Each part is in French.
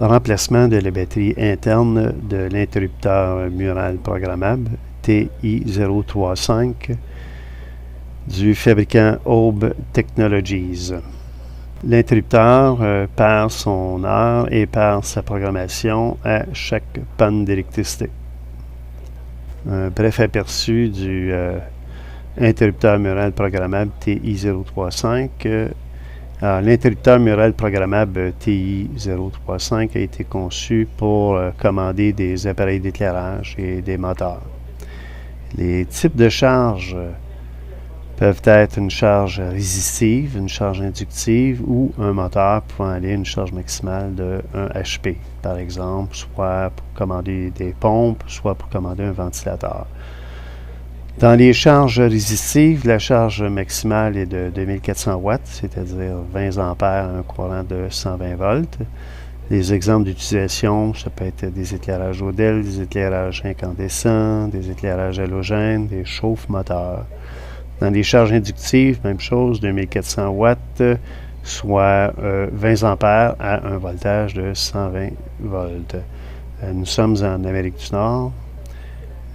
Remplacement de la batterie interne de l'interrupteur mural programmable TI-035 du fabricant Aube Technologies. L'interrupteur perd son heure et perd sa programmation à chaque panne d'électricité. Un bref aperçu du interrupteur mural programmable TI-035. L'interrupteur mural programmable TI-035 a été conçu pour commander des appareils d'éclairage et des moteurs. Les types de charges peuvent être une charge résistive, une charge inductive ou un moteur pouvant aller à une charge maximale de 1 HP, par exemple, soit pour commander des pompes, soit pour commander un ventilateur. Dans les charges résistives, la charge maximale est de 2400 watts, c'est-à-dire 20 ampères à un courant de 120 volts. Les exemples d'utilisation, ça peut être des éclairages Odell, des éclairages incandescents, des éclairages halogènes, des chauffe-moteurs. Dans les charges inductives, même chose, 2400 watts, soit 20 ampères à un voltage de 120 volts. Nous sommes en Amérique du Nord,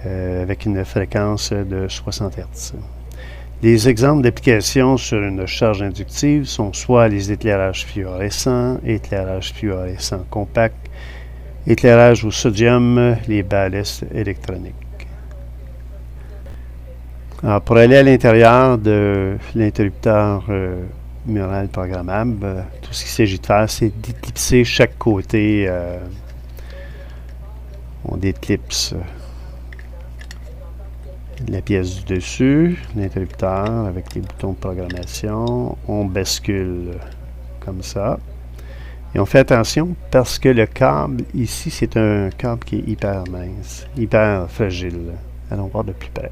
avec une fréquence de 60 Hz. Les exemples d'application sur une charge inductive sont soit les éclairages fluorescents, éclairage fluorescent compact, éclairage au sodium, les ballasts électroniques. Alors, pour aller à l'intérieur de l'interrupteur mural programmable, tout ce qu'il s'agit de faire, c'est d'éclipser chaque côté. On déclipse la pièce du dessus, l'interrupteur avec les boutons de programmation. On bascule comme ça. Et on fait attention parce que le câble ici, c'est un câble qui est hyper mince, hyper fragile. Allons voir de plus près.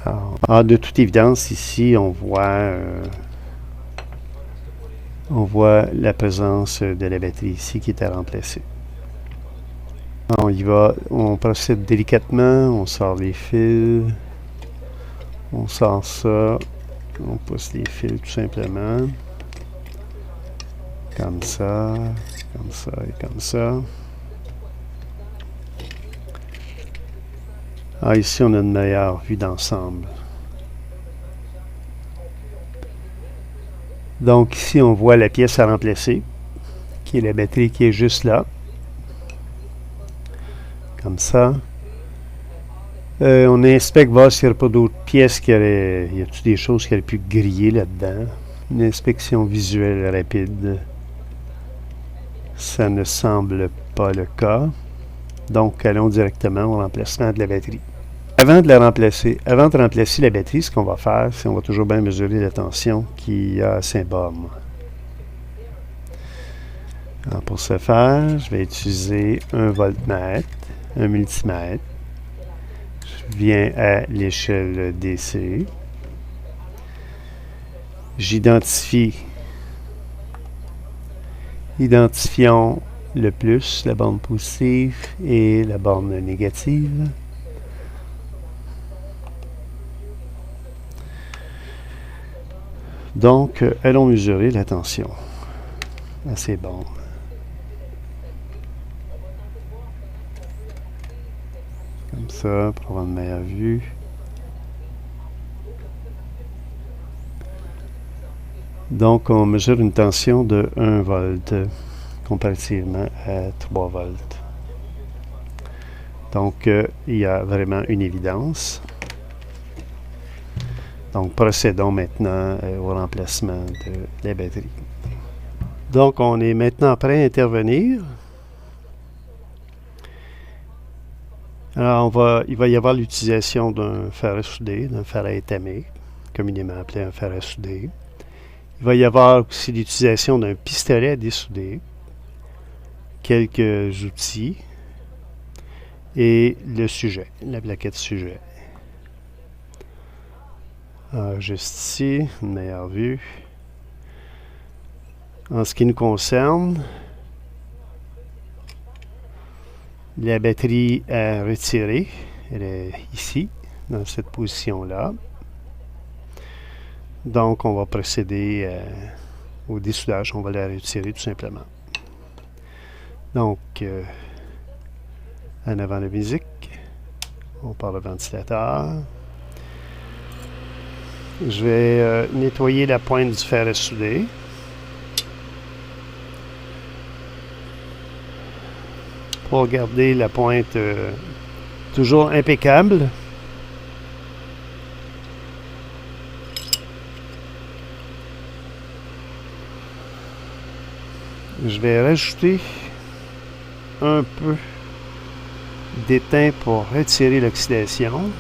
Alors, de toute évidence, ici, on voit la présence de la batterie ici qui est à remplacer. On y va, on procède délicatement, on sort les fils, on sort ça, on pousse les fils tout simplement, comme ça et comme ça. Ici, on a une meilleure vue d'ensemble. Donc ici, on voit la pièce à remplacer, qui est la batterie qui est juste là. Comme ça. On inspecte, voir s'il n'y a pas d'autres pièces y a-t-il des choses qui auraient pu griller là-dedans. Une inspection visuelle rapide. Ça ne semble pas le cas. Donc, allons directement au remplacement de la batterie. Avant de remplacer la batterie, ce qu'on va faire, c'est qu'on va toujours bien mesurer la tension qu'il y a à Saint-Borne. Alors, pour ce faire, je vais utiliser un voltmètre, un multimètre. Je viens à l'échelle DC. Identifions le plus, la borne positive et la borne négative. Donc, allons mesurer la tension à ces bornes. Comme ça, pour avoir une meilleure vue. Donc, on mesure une tension de 1 volt comparativement à 3 volts. Donc, il y a vraiment une évidence. Donc, procédons maintenant au remplacement de la batterie. Donc, on est maintenant prêt à intervenir. Alors, il va y avoir l'utilisation d'un fer à souder, d'un fer à étamer, communément appelé un fer à souder. Il va y avoir aussi l'utilisation d'un pistolet à dessouder, quelques outils et le sujet, la plaquette sujet. Juste ici, une meilleure vue. En ce qui nous concerne, la batterie à retirer, elle est ici, dans cette position-là. Donc, on va procéder au dessoudage. On va la retirer tout simplement. Donc, en avant la musique, on part le ventilateur. Je vais nettoyer la pointe du fer à souder. Pour garder la pointe toujours impeccable. Je vais rajouter un peu d'étain pour retirer l'oxydation.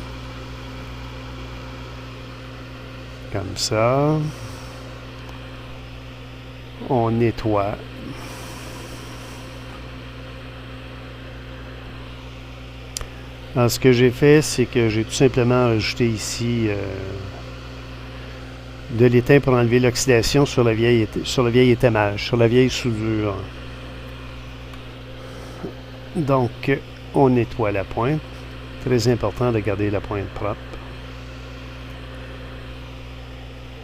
Comme ça. On nettoie. Alors, ce que j'ai fait, c'est que j'ai tout simplement rajouté ici de l'étain pour enlever l'oxydation sur le vieil étamage, sur la vieille soudure. Donc, on nettoie la pointe. Très important de garder la pointe propre.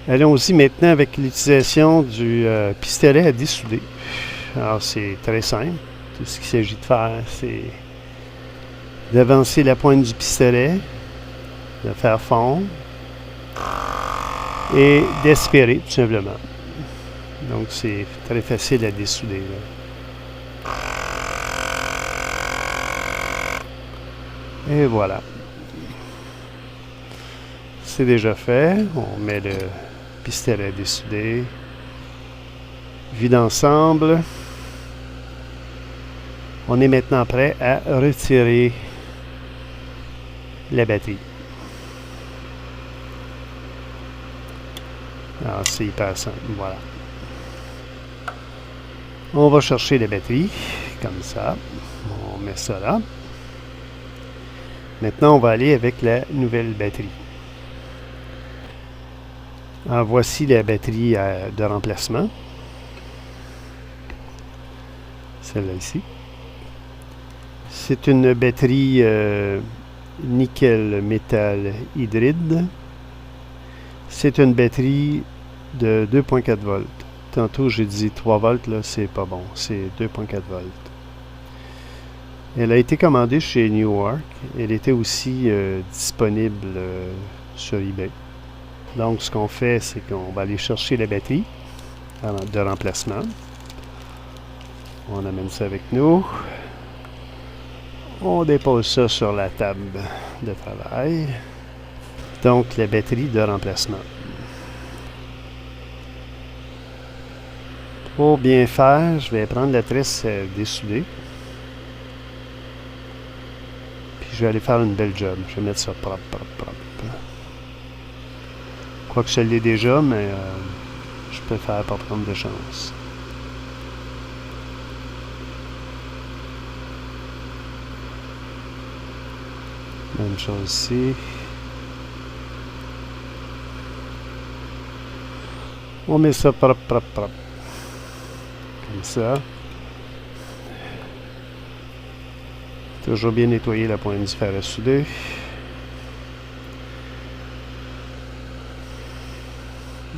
Allons-y maintenant avec l'utilisation du pistolet à dessouder. Alors, c'est très simple. Tout ce qu'il s'agit de faire, c'est d'avancer la pointe du pistolet, de faire fondre et d'aspirer, tout simplement. Donc, c'est très facile à dessouder, là. Et voilà. C'est déjà fait. On met le pistolet à dessouder. Vide ensemble. On est maintenant prêt à retirer la batterie. Alors, c'est hyper simple. Voilà. On va chercher la batterie, comme ça. On met ça là. Maintenant, on va aller avec la nouvelle batterie. Alors, voici la batterie de remplacement. Celle-là ici. C'est une batterie nickel métal hydride. C'est une batterie de 2.4 volts. Tantôt, j'ai dit 3 volts, là, c'est pas bon. C'est 2.4 volts. Elle a été commandée chez Newark. Elle était aussi disponible sur eBay. Donc, ce qu'on fait, c'est qu'on va aller chercher la batterie de remplacement. On amène ça avec nous. On dépose ça sur la table de travail. Donc, la batterie de remplacement. Pour bien faire, je vais prendre la tresse dessoudée. Puis, je vais aller faire une belle job. Je vais mettre ça propre. Quoique je l'ai déjà, mais je préfère pas prendre de chance. Même chose ici. On met ça propre. Comme ça. Toujours bien nettoyer la pointe du fer à souder.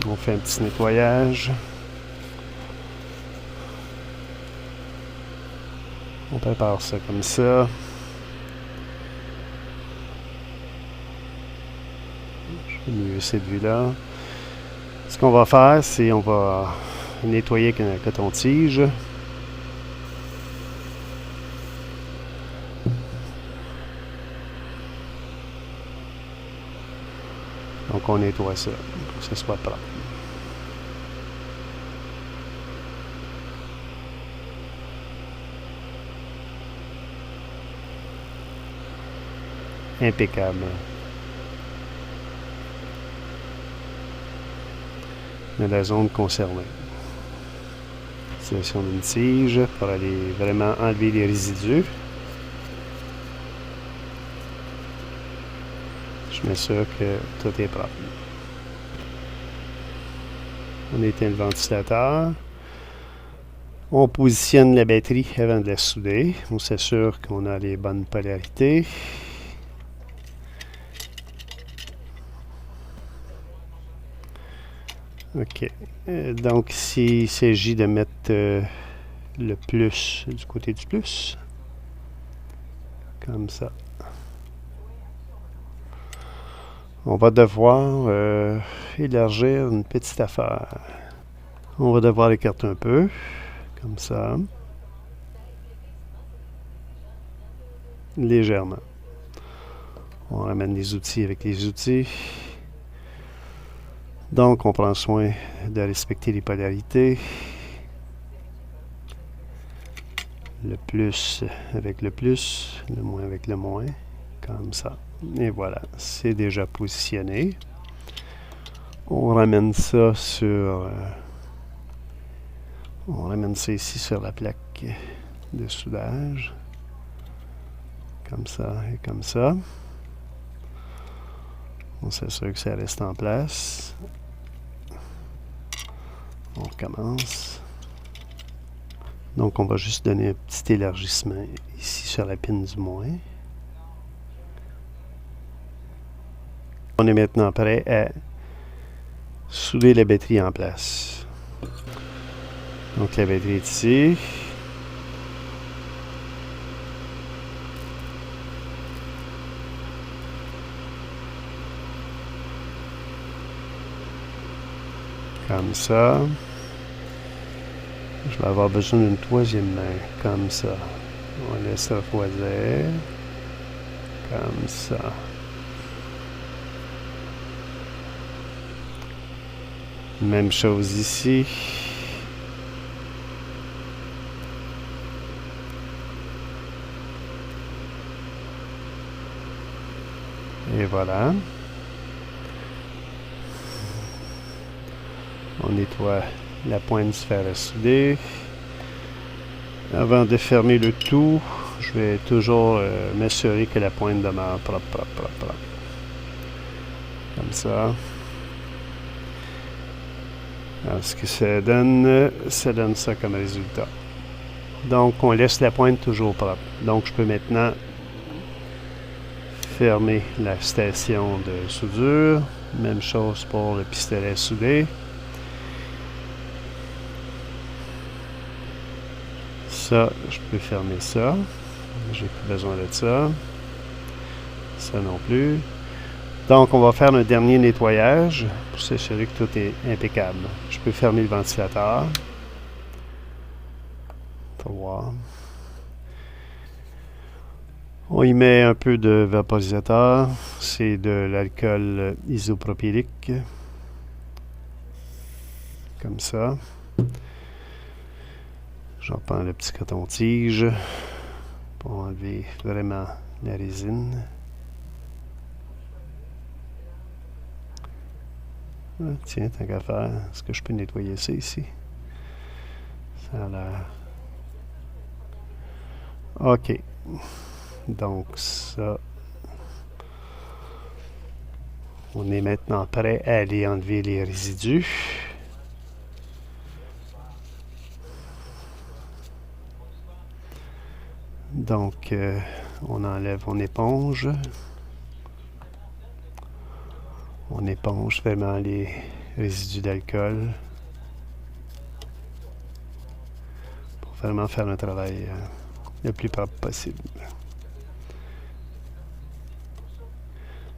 On fait un petit nettoyage. On prépare ça comme ça. Je vais mieux cette vue-là. Ce qu'on va faire, c'est on va nettoyer avec un coton-tige. Donc on nettoie ça pour que ce soit propre. Impeccable. De la zone concernée. Utilisation d'une tige pour aller vraiment enlever les résidus. Je m'assure que tout est propre. On éteint le ventilateur. On positionne la batterie avant de la souder. On s'assure qu'on a les bonnes polarités. OK. Donc, ici, il s'agit de mettre le plus du côté du plus. Comme ça. On va devoir élargir une petite affaire. On va devoir écarter un peu. Comme ça. Légèrement. On ramène les outils avec les outils. Donc, on prend soin de respecter les polarités. Le plus avec le plus, le moins avec le moins, comme ça. Et voilà, c'est déjà positionné. On ramène ça sur... on ramène ça ici sur la plaque de soudage. Comme ça et comme ça. On s'assure que ça reste en place. On recommence. Donc, on va juste donner un petit élargissement ici sur la pine du moins. On est maintenant prêt à souder la batterie en place. Donc, la batterie est ici. Comme ça. Je vais avoir besoin d'une troisième main, comme ça. On laisse refroidir. Comme ça. Même chose ici. Et voilà. On nettoie la pointe du fer à souder. Avant de fermer le tout, je vais toujours m'assurer que la pointe demeure propre. Comme ça. Alors, ce que ça donne ça comme résultat. Donc, on laisse la pointe toujours propre. Donc, je peux maintenant fermer la station de soudure. Même chose pour le pistolet à souder. Ça, je peux fermer ça. J'ai plus besoin de ça. Ça non plus. Donc, on va faire un dernier nettoyage pour s'assurer que tout est impeccable. Je peux fermer le ventilateur. Pour voir. On y met un peu de vaporisateur. C'est de l'alcool isopropylique. Comme ça. J'en prends le petit coton-tige pour enlever vraiment la résine. Ah, tiens, tant qu'à faire, est-ce que je peux nettoyer ça ici? Ça a l'air... OK. Donc ça... On est maintenant prêt à aller enlever les résidus. Donc, on enlève, on éponge. On éponge vraiment les résidus d'alcool pour vraiment faire un travail le plus propre possible.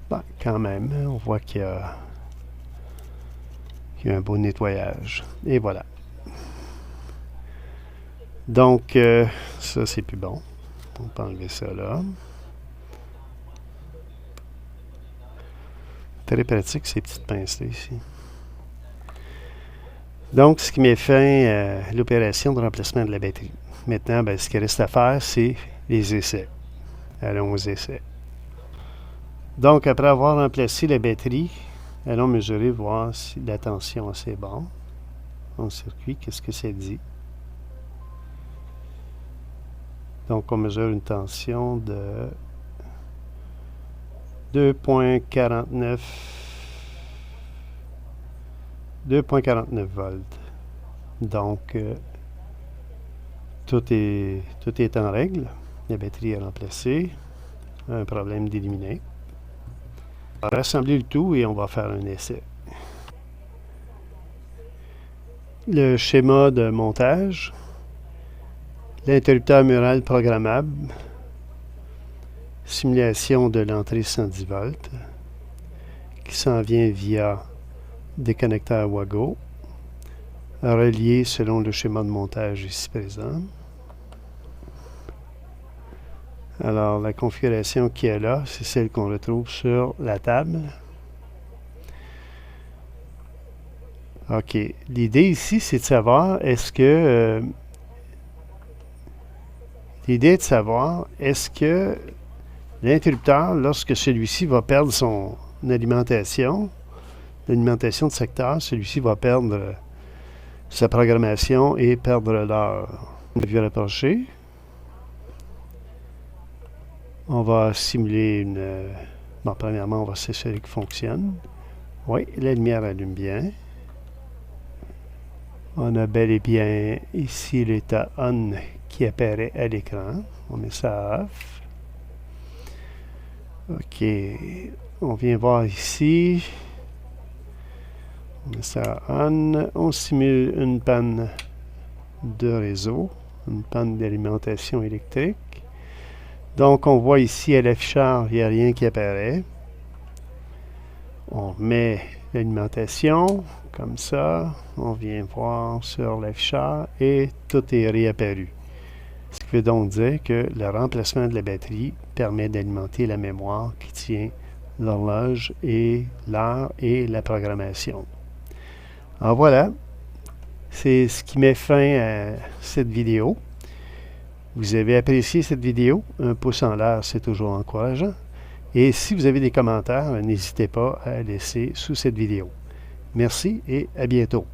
Bon, quand même, on voit qu'il y a un beau nettoyage. Et voilà. Donc, ça, c'est plus bon. On peut enlever ça là. Très pratique, ces petites pinces-là ici. Donc, ce qui met fin à l'opération de remplacement de la batterie. Maintenant, ce qui reste à faire, c'est les essais. Allons aux essais. Donc, après avoir remplacé la batterie, allons mesurer, voir si la tension c'est bon. Dans le circuit, qu'est-ce que ça dit? Donc, on mesure une tension de 2,49 volts. Donc, tout est en règle. La batterie est remplacée. Un problème d'éliminé. On va rassembler le tout et on va faire un essai. le schéma de montage, l'interrupteur mural programmable, simulation de l'entrée 110 volts, qui s'en vient via des connecteurs Wago, reliés selon le schéma de montage ici présent. Alors, la configuration qui est là, c'est celle qu'on retrouve sur la table. OK. L'idée ici, c'est de savoir est-ce que l'interrupteur, lorsque celui-ci va perdre son alimentation, l'alimentation de secteur, celui-ci va perdre sa programmation et perdre l'heure. On a vu rapprocher. On va simuler une... Bon, premièrement, on va s'assurer qu'il fonctionne. Oui, la lumière allume bien. On a bel et bien ici l'état on qui apparaît à l'écran. On met ça à off. OK. On vient voir ici. On met ça à on. On simule une panne de réseau, une panne d'alimentation électrique. Donc, on voit ici à l'afficheur, il n'y a rien qui apparaît. On met l'alimentation, comme ça. On vient voir sur l'afficheur et tout est réapparu. Ce qui veut donc dire que le remplacement de la batterie permet d'alimenter la mémoire qui tient l'horloge et l'heure et la programmation. Alors voilà, c'est ce qui met fin à cette vidéo. Vous avez apprécié cette vidéo? Un pouce en l'air, c'est toujours encourageant. Et si vous avez des commentaires, n'hésitez pas à laisser sous cette vidéo. Merci et à bientôt.